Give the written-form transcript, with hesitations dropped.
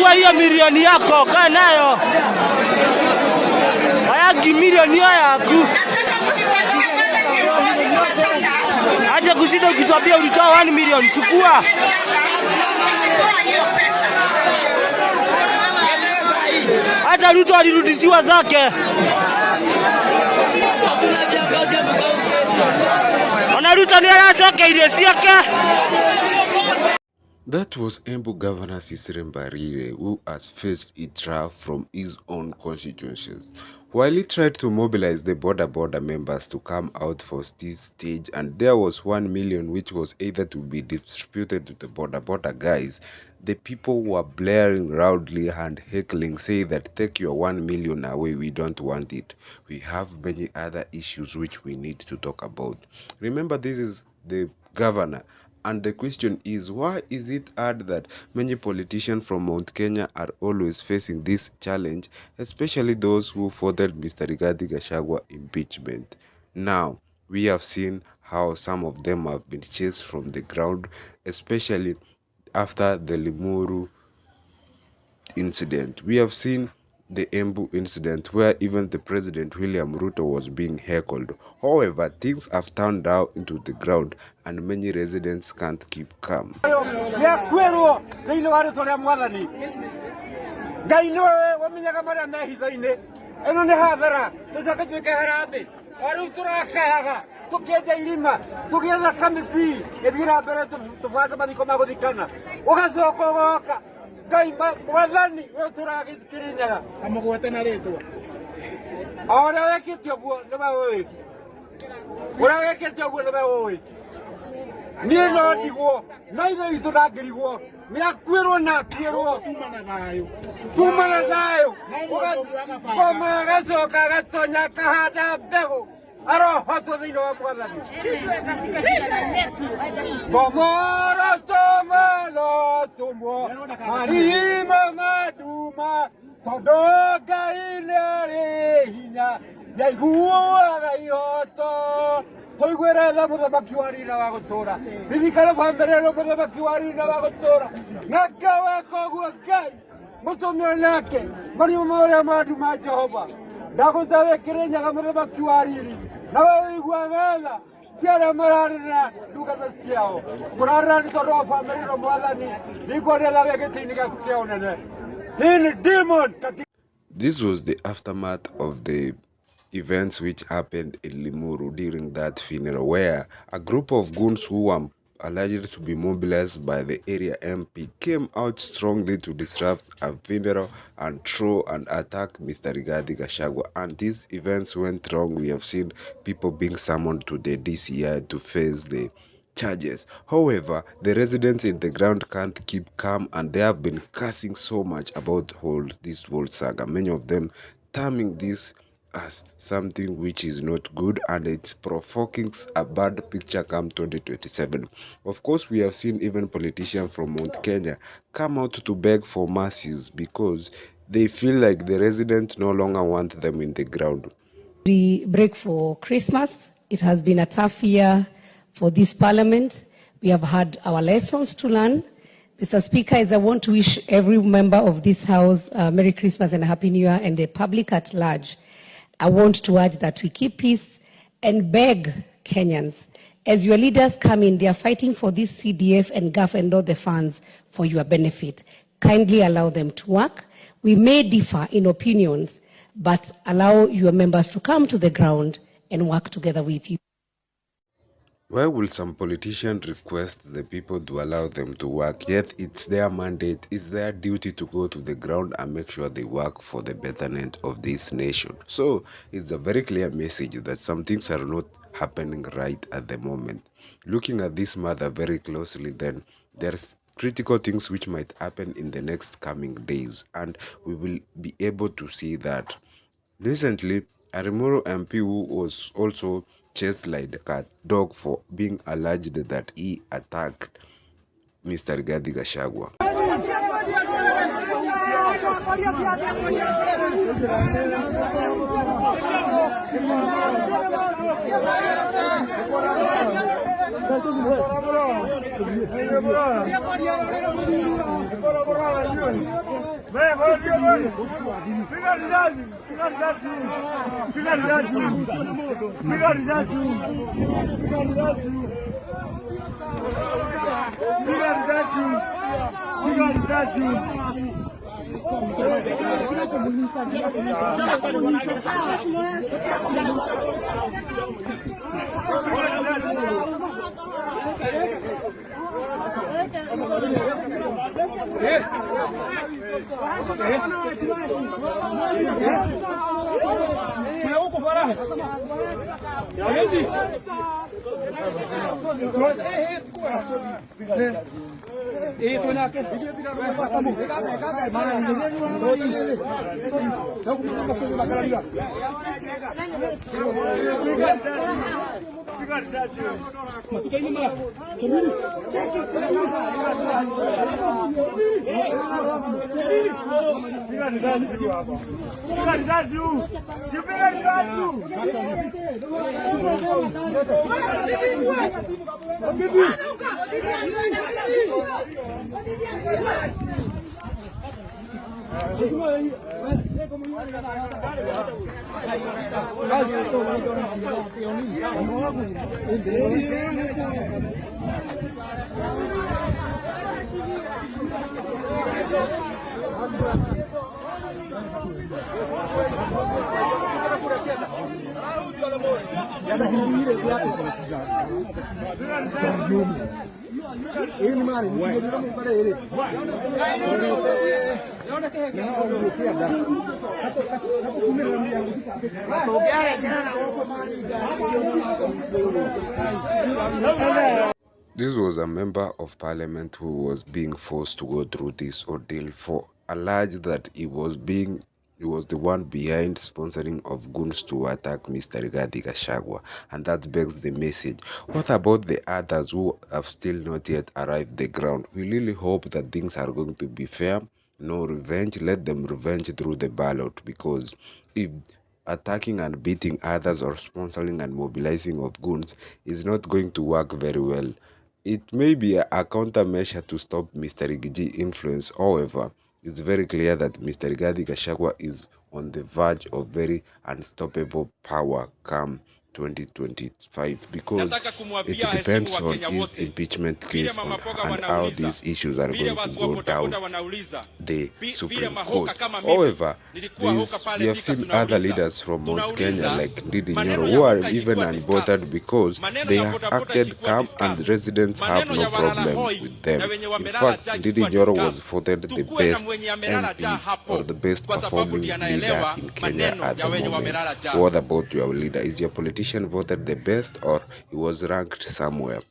chukua hiyo milioni yako, kaa nayo. Hayaki milioni yako. Acha kushinda ukituambia ulitoa 1 million, chukua. Hata RUTO alirudishiwa zake. Ona RUTO ni anachoka ile siaka. That was Embu Governor Cecily Mbarire, who has faced a trial from his own constituencies. While he tried to mobilize the border members to come out for this stage, and there was 1 million which was either to be distributed to the border guys, the people were blaring loudly and heckling, saying that take your 1 million away, we don't want it. We have many other issues which we need to talk about. Remember, this is the governor. And the question is, why is it odd that many politicians from Mount Kenya are always facing this challenge, especially those who furthered Mr. Rigathi Gachagua impeachment? Now, we have seen how some of them have been chased from the ground, especially after the Limuru incident. We have seen the Embu incident where even the President William Ruto was being heckled. However, things have turned out into the ground and many residents can't keep calm. Mwathani turagikirinya amugwete na ritwa ora wekitio guo ni bawe ora wekitio guo ni bawe ni no ndigwo na ithe itu ndangirigwo ni akwirwo na akwirwo tumana nayo koma gacoka gatonya kahanda mbegu arohotwo thiini wa Mwathani bomoro tomalo tumo marima maduma todoga ile hinya yaiguaga ihoto toigwera muthamaki wa rina wa gutura ririkana kwamberero muthamaki wa rina wa gutura nakawe koguo Ngai mutumio nake marima maria maduma Jehova ndagutawe kirenyaga muthamaki wa riri nawe igwa wela kiara mararira ndugata ciao kurarira ni tondu wa family no Mwathani nikorela wegetinika ciao nene ni demon. This was the aftermath of the events which happened in Limuru during that funeral, where a group of goons who were alleged to be mobilized by the area MP came out strongly to disrupt a funeral and throw and attack Mr. Rigathi Gachagua. And these events went wrong. We have seen people being summoned to the DCI to face the charges. However, the residents in the ground can't keep calm, and they have been cursing so much about this whole saga. Many of them terming this as something which is not good, and it's provoking a bad picture come 2027. Of course, we have seen even politicians from Mount Kenya come out to beg for mercies because they feel like the residents no longer want them in the ground. We break for Christmas. It has been a tough year for this parliament. We have had our lessons to learn. Mr. Speaker, as I want to wish every member of this House Merry Christmas and a Happy New Year, and the public at large, I want to urge that we keep peace and beg Kenyans, as your leaders come in, they are fighting for this CDF and GAF and all the funds for your benefit. Kindly allow them to work. We may differ in opinions, but allow your members to come to the ground and work together with you. Why will some politicians request the people to allow them to work, yet it's their mandate, it's their duty to go to the ground and make sure they work for the betterment of this nation? So it's a very clear message that some things are not happening right at the moment. Looking at this matter very closely, then there's critical things which might happen in the next coming days, and we will be able to see that. Recently, a Limuru MP who was also chased like a dog for being alleged that he attacked Mr. Rigathi Gachagua. This was a member of parliament who was being forced to go through this ordeal for alleged that he was the one behind sponsoring of goons to attack Mr. Rigathi Gachagua, and that begs the message. What about the others who have still not yet arrived the ground? We really hope that things are going to be fair. No revenge. Let them revenge through the ballot, because if attacking and beating others or sponsoring and mobilizing of goons is not going to work very well. It may be a countermeasure to stop Mr. Rigathi influence. However, it's very clear that Mr. Rigathi Gachagua is on the verge of very unstoppable power come 2025, because it depends on his impeachment case and how these issues are going to go down the Supreme Court. However, we have seen other leaders from Mount Kenya like Ndindi Nyoro who are even unbothered because they have acted calm and residents have no problem with them. In fact, Ndindi Nyoro was voted the best MP or the best performing leader in Kenya at the moment. What about your leader? Is your politician voted the best or he was ranked somewhere?